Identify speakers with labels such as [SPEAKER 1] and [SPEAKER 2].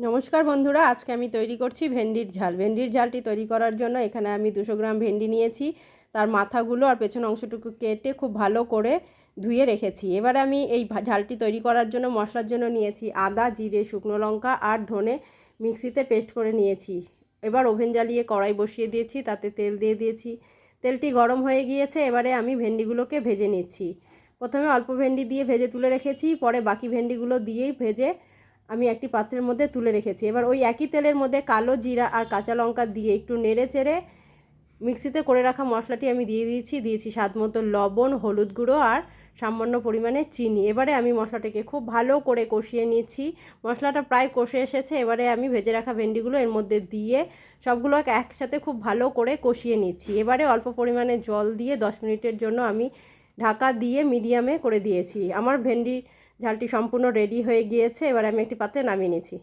[SPEAKER 1] নমস্কার বন্ধুরা, আজকে আমি তৈরি করছি ভেন্ডির ঝাল। ভেন্ডির ঝালটি তৈরি করার জন্য এখানে আমি 200 গ্রাম ভেন্ডি নিয়েছি। তার মাথাগুলো আর পেছন অংশটুকু কেটে খুব ভালো করে ধুয়ে রেখেছি। এবারে আমি এই ঝালটি তৈরি করার জন্য মশলার জন্য নিয়েছি আদা, জিরে, শুকনো লঙ্কা আর ধনে মিক্সিতে পেস্ট করে নিয়েছি। এবার ওভেন জ্বালিয়ে কড়াই বসিয়ে দিয়েছি, তাতে তেল দিয়ে দিয়েছি। তেলটি গরম হয়ে গিয়েছে, এবারে আমি ভেন্ডিগুলোকে ভেজে নিচ্ছি। প্রথমে অল্প ভেন্ডি দিয়ে ভেজে তুলে রেখেছি, পরে বাকি ভেন্ডিগুলো দিয়েই ভেজে আমি একটি পাত্রের মধ্যে তুলে রেখেছি। এবার ওই একই তেলের মধ্যে কালো জিরা আর কাঁচা লঙ্কা দিয়ে একটু নেড়ে চেড়ে মিক্সিতে করে রাখা মশলাটি আমি দিয়েছি স্বাদ মতো লবণ, হলুদ গুঁড়ো আর সামান্য পরিমাণে চিনি। এবারে আমি মশলাটাকে খুব ভালো করে কষিয়ে নিচ্ছি। মশলাটা প্রায় কষে এসেছে, এবারে আমি ভেজে রাখা ভেন্ডিগুলো এর মধ্যে দিয়ে সবগুলো একসাথে খুব ভালো করে কষিয়ে নিচ্ছি। এবারে অল্প পরিমাণে জল দিয়ে 10 মিনিটের জন্য আমি ঢাকা দিয়ে মিডিয়ামে করে দিয়েছি। আমার ভেন্ডি ঝালটি সম্পূর্ণ রেডি হয়ে গিয়েছে। এবার আমি একটি পাত্রে নামিয়ে নিয়েছি।